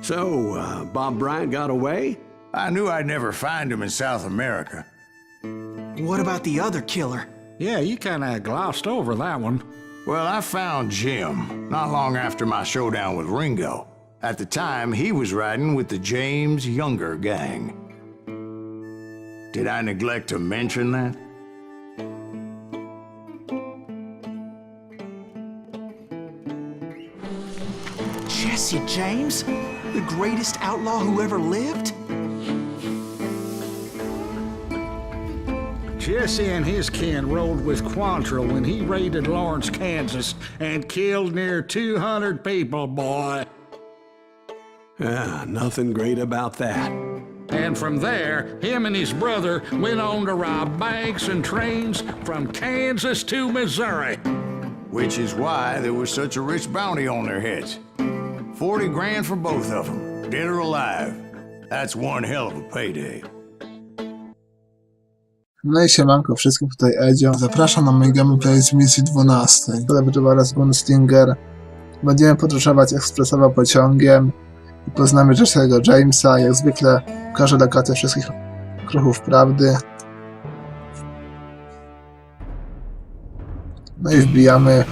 So, Bob Bryant got away? I knew I'd never find him in South America. What about the other killer? Yeah, you kinda glossed over that one. Well, I found Jim not long after my showdown with Ringo. At the time, he was riding with the James Younger gang. Did I neglect to mention that? Jesse James? The greatest outlaw who ever lived? Jesse and his kin rode with Quantrill when he raided Lawrence, Kansas, and killed near 200 people, boy. Yeah, nothing great about that. And from there, him and his brother went on to rob banks and trains from Kansas to Missouri. Which is why there was such a rich bounty on their heads. 40 grand for both of them, dead or alive. That's one hell of a payday. No i siemanko wszystkim, tutaj Edzio. Zapraszam na mój gameplay z misji 12. W Juarez Gunslinger. Będziemy podróżować ekspresowo pociągiem i poznamy Jesse'ego Jamesa. Jak zwykle ukażę lokacje wszystkich okruchów prawdy. No i wbijamy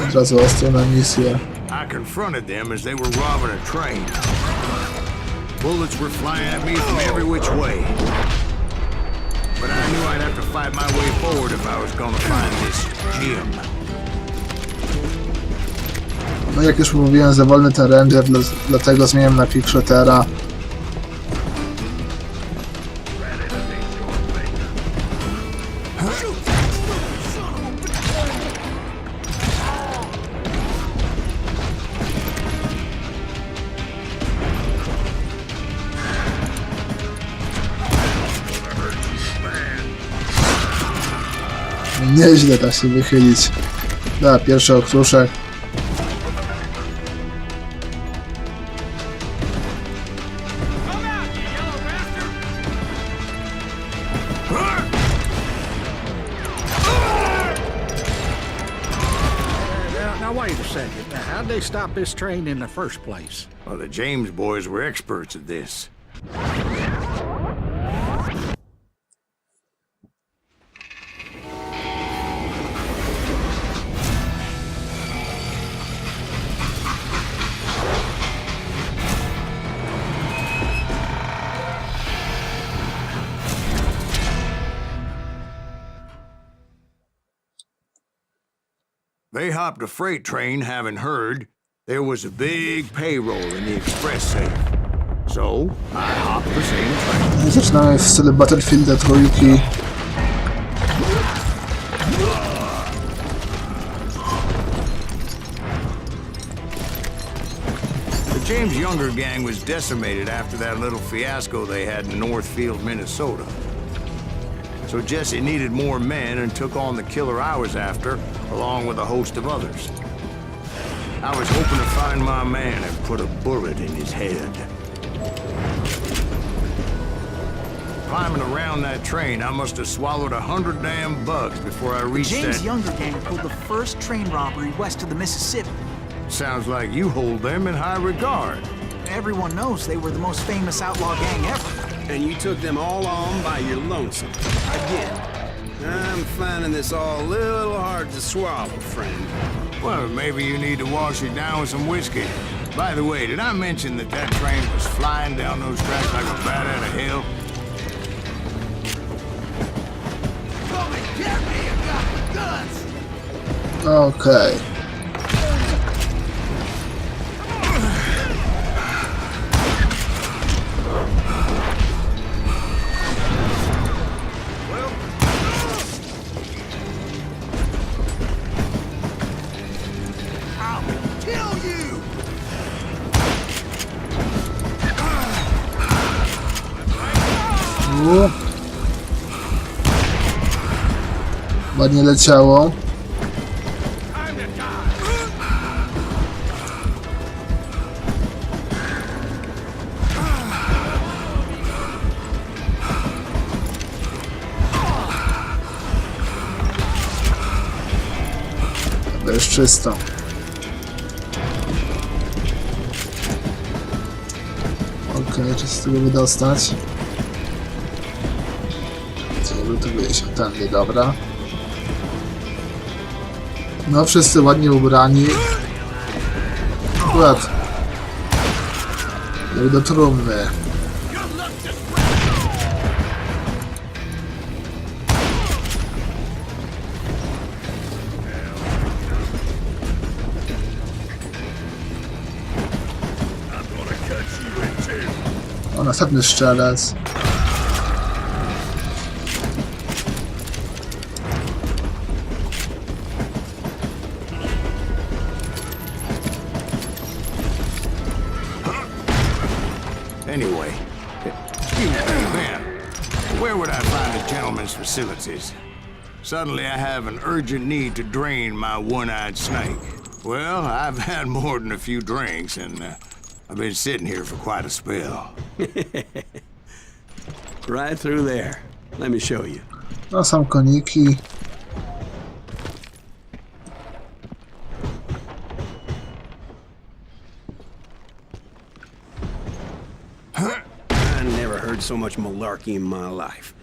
od razu ostro na misję. I confronted them as they were robbing a train. Bullets were flying at me from every which way. But I knew I'd have to fight my way forward if I was gonna find this Jim. No jak już mówiłem, za wolny ten ranger, dlatego zmieniam na quickshootera. Nieźle da się wychylić. Dobra, pierwszy okruszek. Now wait a second. How'd they stop this train in the first place? Well, the James boys were experts at this. They hopped a freight train, having heard there was a big payroll in the express safe. So, I hopped the same train. Zaczynamy w stylu Battlefielda trójki. The James Younger gang was decimated after that little fiasco they had in Northfield, Minnesota. So Jesse needed more men and took on the killer I was after, along with a host of others. I was hoping to find my man and put a bullet in his head. Climbing around that train, I must have swallowed 100 damn bugs before I reached James that... Younger gang pulled the first train robbery west of the Mississippi. Sounds like you hold them in high regard. Everyone knows they were the most famous outlaw gang ever. And you took them all on by your lonesome. Again, I'm finding this all a little hard to swallow, friend. Well, maybe you need to wash it down with some whiskey. By the way, did I mention that that train was flying down those tracks like a bat out of hell? Come and get me, I got the guns! Okej. Ładnie leciało. To jest czysto. nie czy z tego wydostać. Żeby tu wyjść tędy, dobra. No, wszyscy ładnie ubrani. Akurat. Jak do trumny. O, następny strzelec. Anyway, excuse me, man. Where would I find a gentleman's facilities? Suddenly I have an urgent need to drain my one-eyed snake. Well, I've had more than a few drinks, and I've been sitting here for quite a spell. Right through there. Let me show you. No, są koniki. I never heard so much malarkey in my life.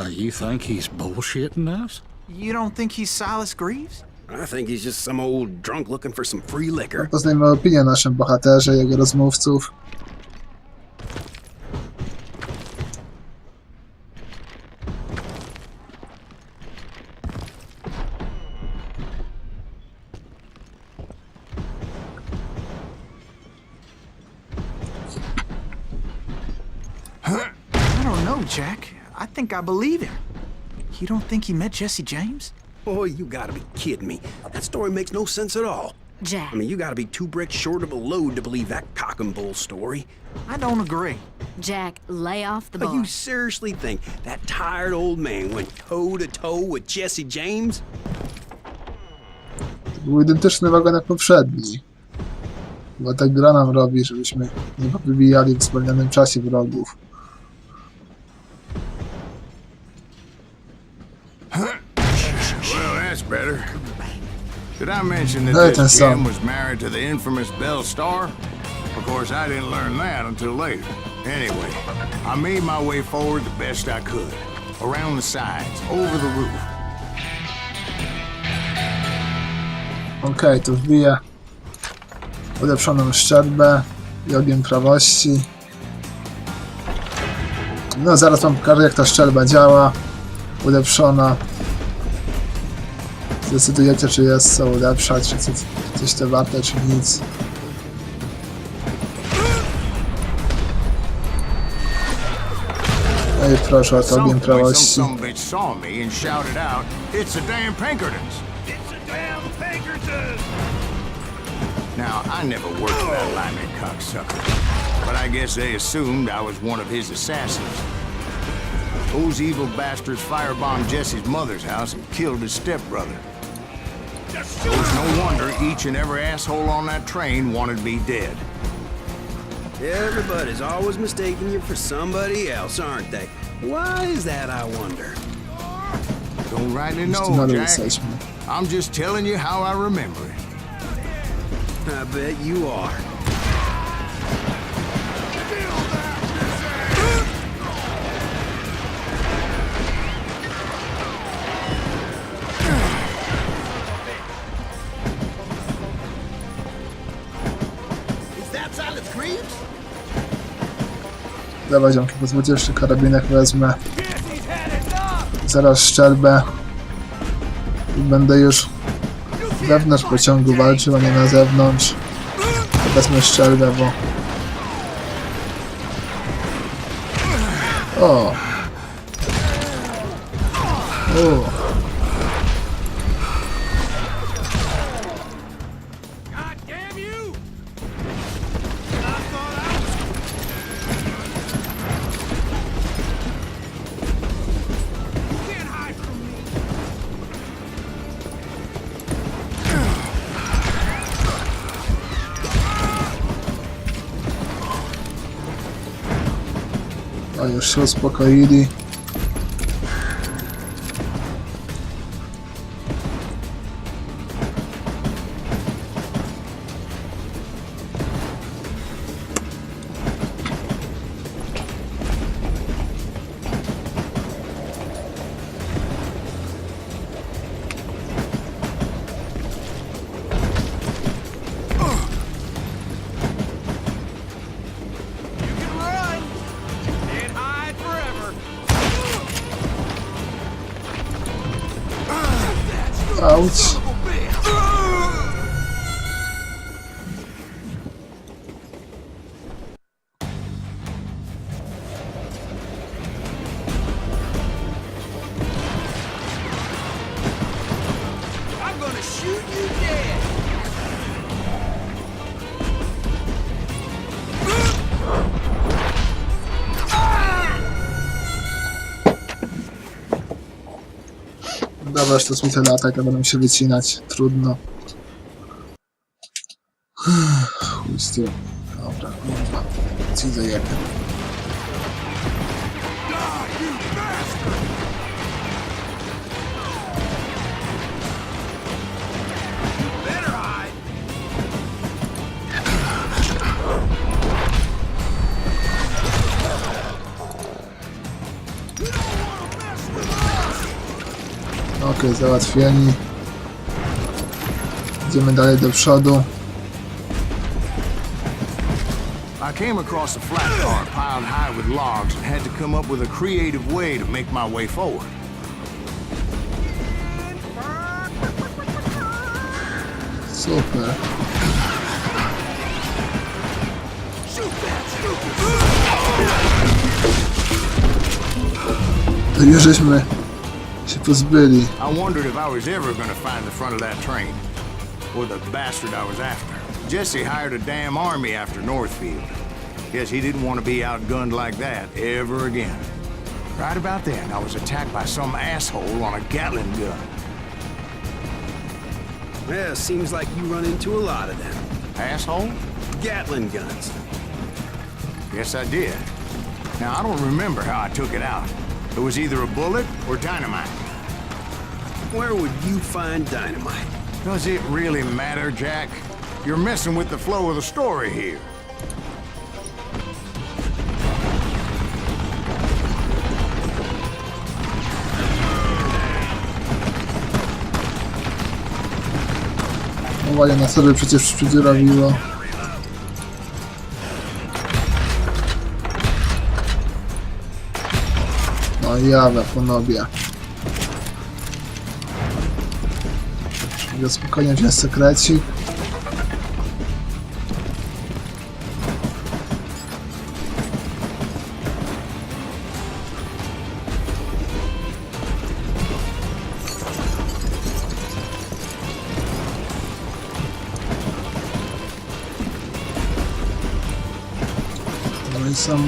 You think he's bullshitting us? You don't think he's Silas Greaves? I think he's just some old drunk looking for some free liquor. Poznajmy opinię o naszym bohaterze i jego rozmówców. I don't know, Jack. I think I believe him. You don't think he met Jesse James? Boy, you gotta be kidding me. That story makes no sense at all. Jack, I mean, you gotta be 2 bricks short of a load to believe that cock and bull story. I don't agree. Jack, lay off the But bar. you seriously think that tired old man went toe-to-toe with Jesse James? To był identyczny wagon jak poprzedni. Chyba tak gra nam robi, żebyśmy nie wybijali w zwolnionym czasie wrogów. Well, that's better. Did I mention that Hey, this Tom. Jim was married to the infamous Belle Star? Of course, I didn't learn that until later. Anyway, I made my way forward the best I could. Around the sides, over the roof. Okej, tu wbiję ulepszoną szczerbę i ogień prawości. No, zaraz wam pokażę, jak ta szczelba działa. Ulepszona. Zdecydujecie, czy jest co ulepszać, czy coś to warte, czy nic. No i proszę o to ogień Some prawości. some bitch saw me and shouted out, "It's a damn Pinkertons!" Now, I never worked for that lyman cocksucker, but I guess they assumed I was one of his assassins. Those evil bastards firebombed Jesse's mother's house and killed his stepbrother. So it's no wonder each and every asshole on that train wanted me dead. Everybody's always mistaking you for somebody else, aren't they? Why is that, I wonder? Don't rightly Już tu know, nadal Jack. jesteśmy. I'm just telling you how I remember it. I bet you are. Dawaj, ziomki, pozwólcie, jeszcze karabinek wezmę. Zaraz szczerbę. I będę już wewnątrz pociągu walczył, a nie na zewnątrz. Wezmę szczerbę, bo... O! O, już się uspokoili. Dobra, to jest mi tyle atak, a będą się wycinać. Trudno. Chuj z tym. Dobra, kurwa. Ci zajebie. Okej, załatwieni. Idziemy dalej do przodu. I came across a flat car piled high with logs and had to come up with a creative way to make my way forward. Super. To już żeśmy się pozbyli. I wondered if I was ever going to find the front of that train. Or the bastard I was after. Jesse hired a damn army after Northfield. Guess he didn't want to be outgunned like that ever again. Right about then, I was attacked by some asshole on a Gatling gun. Yeah, seems like you run into a lot of them. Asshole? Gatling guns. Yes, I did. Now, I don't remember how I took it out. It was either a bullet or dynamite. Where would you find dynamite? Does it really matter, Jack? You're messing with the flow of the story here. Uwaga, na sobie przecież przydziurawiło. No jawe, ponobie. Mogę spokojnie wziąć sekrecik. No i są...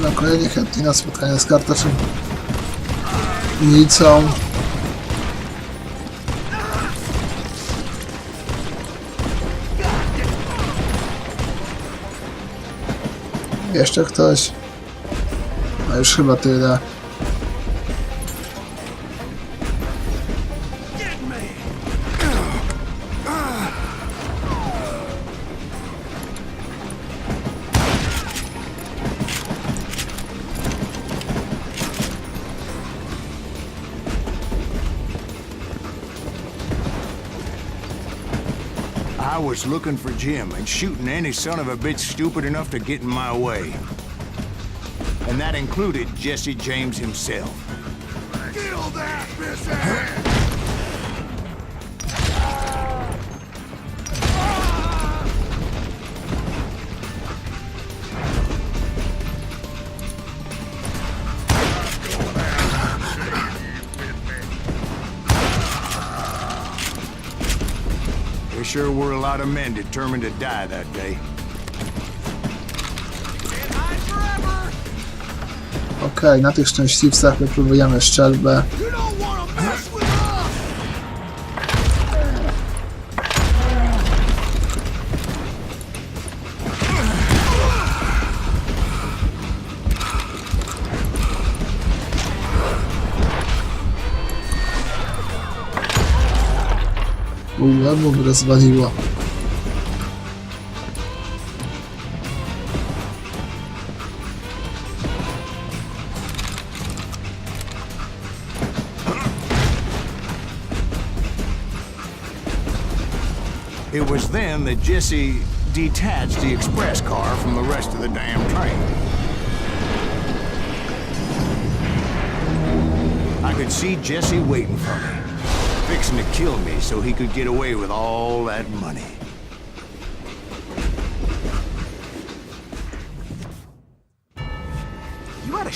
No, kolejni chętni na spotkanie z kartaczem Nicą. Jeszcze ktoś? No już chyba tyle. I was looking for Jim and shooting any son of a bitch stupid enough to get in my way. And that included Jesse James himself. Kill that, missi! There sure were a lot of men determined to die that day. Okej, na tych szczęśliwcach wypróbujemy szczelbę. Ledwo by rozwaliło. It was then that Jesse detached the express car from the rest of the damn train. I could see Jesse waiting for me, fixing to kill me so he could get away with all that money.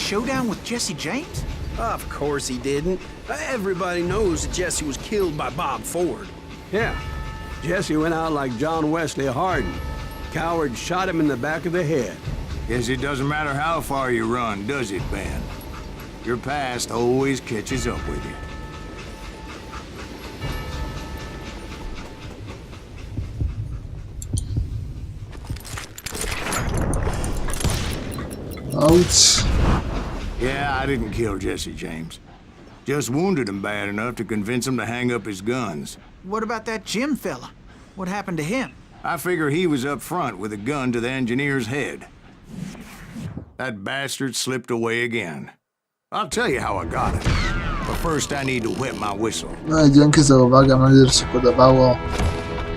showdown with Jesse James? Of course he didn't. Everybody knows that Jesse was killed by Bob Ford. Yeah. Jesse went out like John Wesley Hardin. Coward shot him in the back of the head. Guess it doesn't matter how far you run, does it, Ben? Your past always catches up with you. Ouch. Yeah, I didn't kill Jesse James. Just wounded him bad enough to convince him to hang up his guns. What about that Jim fella? What happened to him? I figure he was up front with a gun to the engineer's head. That bastard slipped away again. I'll tell you how I got it. But first I need to wet my whistle. No i dzięki za uwagę, mam nadzieję, że się podobało.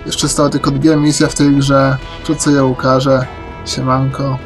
Jeszcze zostały tylko 2 misje w tej grze. Wkrótce je ukażę. Siemanko.